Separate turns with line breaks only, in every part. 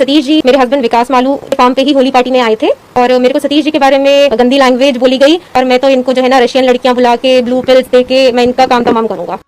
सतीश जी मेरे हस्बैंड विकास मालू काम पे ही होली पार्टी में आए थे और मेरे को सतीश जी के बारे में गंदी लैंग्वेज बोली गई और मैं तो इनको जो है ना रशियन लड़कियां बुला के ब्लू पिल्स दे के मैं इनका काम तमाम करूंगा।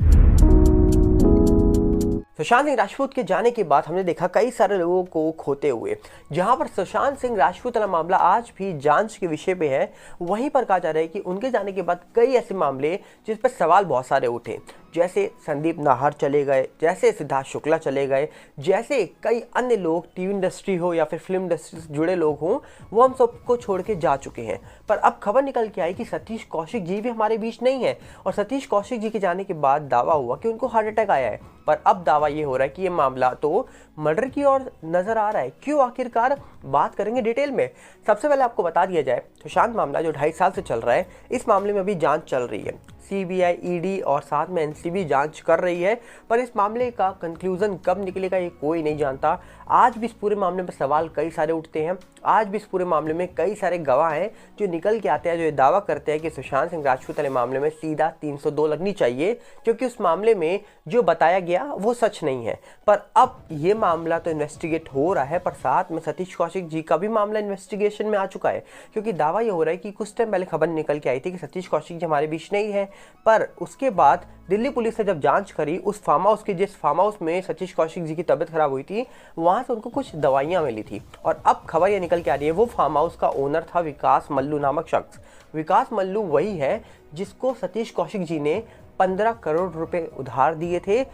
सुशांत सिंह राजपूत के जाने के बाद हमने देखा कई सारे लोगों को खोते हुए। जहां पर सुशांत सिंह राजपूत वाला मामला आज भी जांच के विषय पे है, वहीं पर कहा जा रहा है कि उनके जाने के बाद कई ऐसे मामले जिस पर सवाल बहुत सारे उठे, जैसे संदीप नाहर चले गए, जैसे सिद्धार्थ शुक्ला चले गए, जैसे कई अन्य लोग टीवी इंडस्ट्री हो या फिर फिल्म इंडस्ट्री से जुड़े लोग हों, वो हम सबको छोड़ के जा चुके हैं। पर अब खबर निकल के आई कि सतीश कौशिक जी भी हमारे बीच नहीं है और सतीश कौशिक जी के जाने के बाद दावा हुआ कि उनको हार्ट अटैक आया है। पर अब दावा ये हो रहा है कि ये मामला तो मर्डर की ओर नजर आ रहा है। क्यों, आखिरकार बात करेंगे डिटेल में। सबसे पहले आपको बता दिया जाए, सुशांत मामला जो 2.5 साल से चल रहा है, इस मामले में अभी जांच चल रही है। सीबीआई, ईडी और साथ में एनसीबी जांच कर रही है, पर इस मामले का कंक्लूजन कब निकलेगा ये कोई नहीं जानता। आज भी इस पूरे मामले में सवाल कई सारे उठते हैं। आज भी इस पूरे मामले में कई सारे गवाह हैं जो निकल के आते हैं, जो ये दावा करते हैं कि सुशांत सिंह राजपूत वाले मामले में सीधा 302 लगनी चाहिए, क्योंकि उस मामले में जो बताया गया वो सच नहीं है। पर अब ये मामला तो इन्वेस्टिगेट हो रहा है, पर साथ में सतीश कौशिक जी का भी मामला इन्वेस्टिगेशन में आ चुका है, क्योंकि दावा ये हो रहा है कि कुछ टाइम पहले खबर निकल के आई थी कि सतीश कौशिक जी हमारे बीच नहीं है। पर उसके बाद दिल्ली पुलिस ने जब जांच करी, उस फार्म हाउस की, जिस फार्म हाउस में सतीश कौशिक जी की तबीयत खराब हुई थी, वहां से उनको कुछ दवाइयां मिली थी। और अब खबर ये निकल के आ रही है वो फार्म हाउस का ओनर था विकास मल्लू नामक शख्स। विकास मल्लू वही है जिसको सतीश कौशिक जी ने 15 करोड़ रुपए उधार दिए थे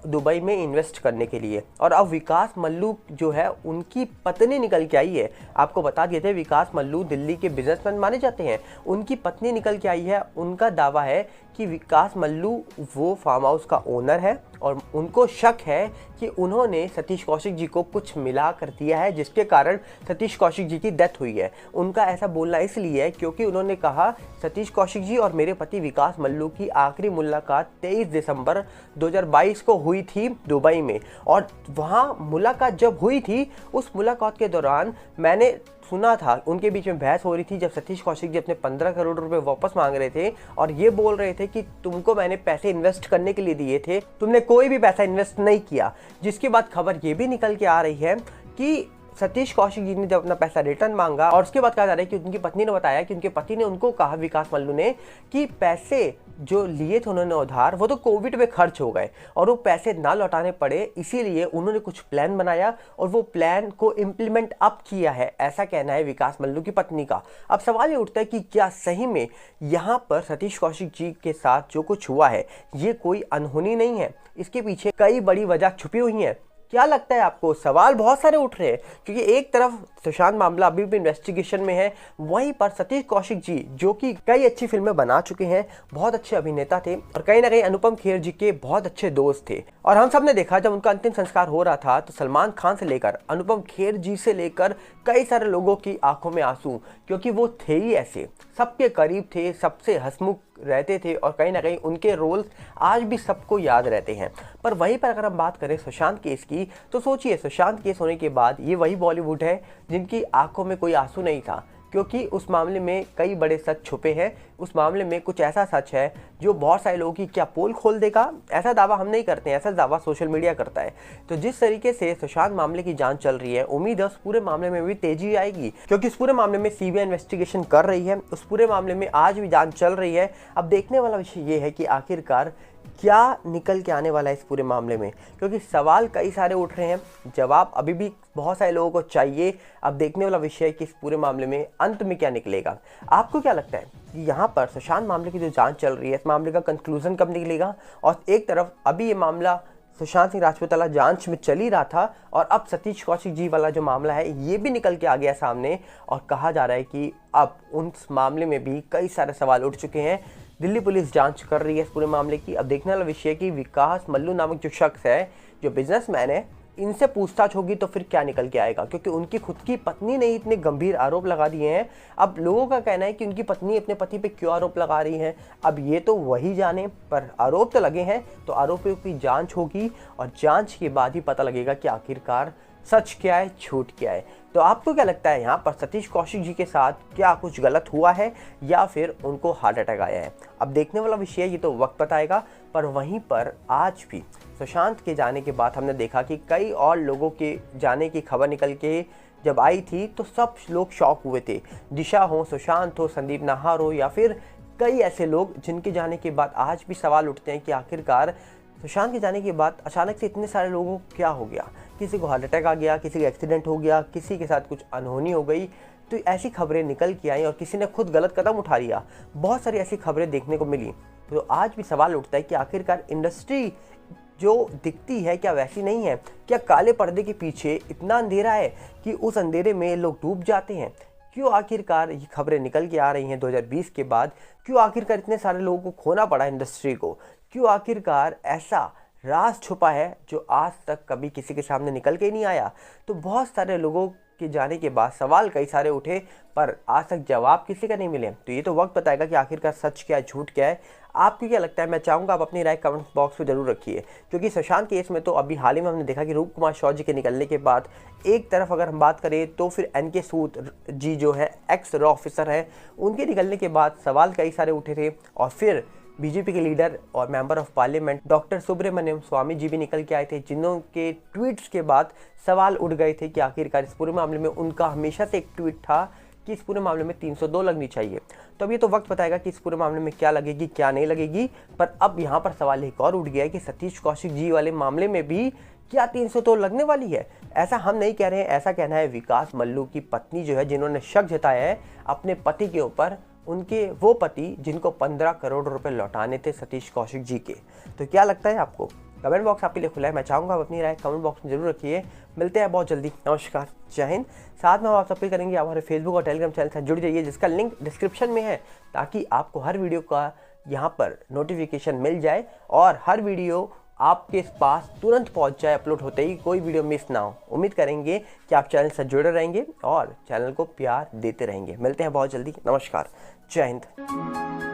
दुबई में इन्वेस्ट करने के लिए। और अब विकास मल्लू जो है, उनकी पत्नी निकल के आई है। आपको बता दिए थे, विकास मल्लू दिल्ली के बिजनेसमैन माने जाते हैं, उनकी पत्नी निकल के आई है। उनका दावा है कि विकास मल्लू वो फार्म हाउस का ओनर है और उनको शक है कि उन्होंने सतीश कौशिक जी को कुछ मिला कर दिया है, जिसके कारण सतीश कौशिक जी की डेथ हुई है। उनका ऐसा बोलना इसलिए है क्योंकि उन्होंने कहा सतीश कौशिक जी और मेरे पति विकास मल्लू की आखिरी मुलाकात 23 दिसंबर 2022 को हुई थी दुबई में। और वहाँ मुलाकात जब हुई थी, उस मुलाकात के दौरान मैंने सुना था उनके बीच में बहस हो रही थी, जब सतीश कौशिक जी अपने 15 करोड़ रुपए वापस मांग रहे थे और ये बोल रहे थे कि तुमको मैंने पैसे इन्वेस्ट करने के लिए दिए थे, तुमने कोई भी पैसा इन्वेस्ट नहीं किया। जिसके बाद खबर ये भी निकल के आ रही है कि सतीश कौशिक जी ने जब अपना पैसा रिटर्न मांगा, और उसके बाद कहा जा रहा है कि उनकी पत्नी ने बताया कि उनके पति ने उनको कहा, विकास मल्लू ने, कि पैसे जो लिए थे उन्होंने उधार, वो तो कोविड में खर्च हो गए और वो पैसे ना लौटाने पड़े, इसीलिए उन्होंने कुछ प्लान बनाया और वो प्लान को इम्प्लीमेंट अप किया है, ऐसा कहना है विकास मल्लू की पत्नी का। अब सवाल ये उठता है कि क्या सही में यहाँ पर सतीश कौशिक जी के साथ जो कुछ हुआ है ये कोई अनहोनी नहीं है, इसके पीछे कई बड़ी वजह छुपी हुई है। क्या लगता है आपको? सवाल बहुत सारे उठ रहे हैं, क्योंकि एक तरफ सुशांत मामला अभी भी इन्वेस्टिगेशन में है, वहीं पर सतीश कौशिक जी जो कि कई अच्छी फिल्में बना चुके हैं, बहुत अच्छे अभिनेता थे और कहीं ना कहीं अनुपम खेर जी के बहुत अच्छे दोस्त थे। और हम सब ने देखा जब उनका अंतिम संस्कार हो रहा था तो सलमान खान से लेकर अनुपम खेर जी से लेकर कई सारे लोगों की आंखों में आंसू, क्योंकि वो थे ही ऐसे, सबके करीब थे, सबसे हंसमुख रहते थे और कहीं ना कहीं उनके रोल आज भी सबको याद रहते हैं। पर वहीं पर अगर हम बात करें सुशांत केस की, तो सोचिए सुशांत केस होने के बाद ये वही बॉलीवुड है जिनकी आंखों में कोई आंसू नहीं था, क्योंकि उस मामले में कई बड़े सच छुपे हैं। उस मामले में कुछ ऐसा सच है जो बहुत सारे लोगों की क्या पोल खोल देगा, ऐसा दावा हम नहीं करते हैं, ऐसा दावा सोशल मीडिया करता है। तो जिस तरीके से सुशांत मामले की जांच चल रही है, उम्मीद है उस पूरे मामले में भी तेजी आएगी, क्योंकि इस पूरे मामले में सीबीआई इन्वेस्टिगेशन कर रही है, उस पूरे मामले में आज भी जांच चल रही है। अब देखने वाला विषय ये है कि आखिरकार क्या निकल के आने वाला है इस पूरे मामले में, क्योंकि सवाल कई सारे उठ रहे हैं, जवाब अभी भी बहुत सारे लोगों को चाहिए। अब देखने वाला विषय है कि इस पूरे मामले में अंत में क्या निकलेगा। आपको क्या लगता है कि यहाँ पर सुशांत मामले की जो जांच चल रही है, इस मामले का कंक्लूजन कब निकलेगा? और एक तरफ अभी ये मामला सुशांत सिंह राजपूत वाला जांच में चल ही रहा था और अब सतीश कौशिक जी वाला जो मामला है ये भी निकल के आ गया सामने, और कहा जा रहा है कि अब उस मामले में भी कई सारे सवाल उठ चुके हैं। दिल्ली पुलिस जांच कर रही है इस पूरे मामले की। अब देखने वाला विषय है कि विकास मल्लू नामक जो शख्स है, जो बिजनेसमैन है, इनसे पूछताछ होगी तो फिर क्या निकल के आएगा, क्योंकि उनकी खुद की पत्नी ने इतने गंभीर आरोप लगा दिए हैं। अब लोगों का कहना है कि उनकी पत्नी अपने पति पे क्यों आरोप लगा रही है, अब ये तो वही जाने, पर आरोप तो लगे हैं, तो आरोपियों की जांच होगी और जांच के बाद ही पता लगेगा कि आखिरकार सच क्या है, झूठ क्या है। तो आपको क्या लगता है, यहाँ पर सतीश कौशिक जी के साथ क्या कुछ गलत हुआ है या फिर उनको हार्ट अटैक आया है? अब देखने वाला विषय है, ये तो वक्त बताएगा। पर वहीं पर आज भी सुशांत के जाने के बाद हमने देखा कि कई और लोगों के जाने की खबर निकल के जब आई थी तो सब लोग शॉक हुए थे। दिशा हो, सुशांत हो, संदीप नाहर हो या फिर कई ऐसे लोग जिनके जाने के बाद आज भी सवाल उठते हैं कि आखिरकार सुशांत के जाने के बाद अचानक से इतने सारे लोगों को क्या हो गया। किसी को हार्ट अटैक आ गया, किसी का एक्सीडेंट हो गया, किसी के साथ कुछ अनहोनी हो गई। तो ऐसी खबरें निकल के आई और किसी ने खुद गलत कदम उठा लिया। बहुत सारी ऐसी खबरें देखने को मिली। तो आज भी सवाल उठता है कि आखिरकार इंडस्ट्री जो दिखती है क्या वैसी नहीं है? क्या काले पर्दे के पीछे इतना अंधेरा है कि उस अंधेरे में लोग डूब जाते हैं? क्यों आखिरकार ये खबरें निकल के आ रही हैं 2020 के बाद? क्यों आखिरकार इतने सारे लोगों को खोना पड़ा इंडस्ट्री को? क्यों आखिरकार ऐसा राज छुपा है जो आज तक कभी किसी के सामने निकल के ही नहीं आया? तो बहुत सारे लोगों के जाने के बाद सवाल कई सारे उठे पर आज तक जवाब किसी का नहीं मिले। तो ये तो वक्त बताएगा कि आखिरकार सच क्या है, झूठ क्या है। आपको क्या लगता है? मैं चाहूँगा आप अपनी राय कमेंट बॉक्स में जरूर रखिए, क्योंकि सुशांत केस में तो अभी हाल ही में हमने देखा कि रूप कुमार शॉ जी के निकलने के बाद एक तरफ अगर हम बात करें तो फिर एनके सूद जी जो है एक्स रॉ ऑफिसर है, उनके निकलने के बाद सवाल कई सारे उठे थे। और फिर बीजेपी के लीडर और member of parliament doctor Subramanian Swamy ji भी निकल के आए थे, जिन्हों के ट्वीट्स के बाद सवाल उठ गए थे कि आखिरकार इस पूरे मामले में उनका हमेशा से एक ट्वीट था कि इस पूरे मामले में 302 लगनी चाहिए। तो अब ये तो वक्त बताएगा कि इस पूरे मामले में क्या लगेगी, क्या नहीं लगेगी। पर अब यहाँ पर सवाल एक और उठ गया है कि सतीश कौशिक जी वाले मामले में भी क्या 302 लगने वाली है? ऐसा हम नहीं कह रहे हैं, ऐसा कहना है विकास मल्लू की पत्नी जो है, जिन्होंने शक जताया है अपने पति के ऊपर, उनके वो पति जिनको 15 करोड़ रुपए लौटाने थे सतीश कौशिक जी के। तो क्या लगता है आपको? कमेंट बॉक्स आपके लिए खुला है। मैं चाहूँगा आप अपनी राय कमेंट बॉक्स में जरूर रखिए। मिलते हैं बहुत जल्दी। नमस्कार, जय हिंद। साथ में हम आप सबके करेंगे हमारे फेसबुक और टेलीग्राम चैनल से जुड़ जाइए, जिसका लिंक डिस्क्रिप्शन में है, ताकि आपको हर वीडियो का यहाँ पर नोटिफिकेशन मिल जाए और हर वीडियो आपके पास तुरंत पहुंच जाए, अपलोड होते ही कोई वीडियो मिस ना हो। उम्मीद करेंगे कि आप चैनल से जुड़े रहेंगे और चैनल को प्यार देते रहेंगे। मिलते हैं बहुत जल्दी। नमस्कार, जय हिंद।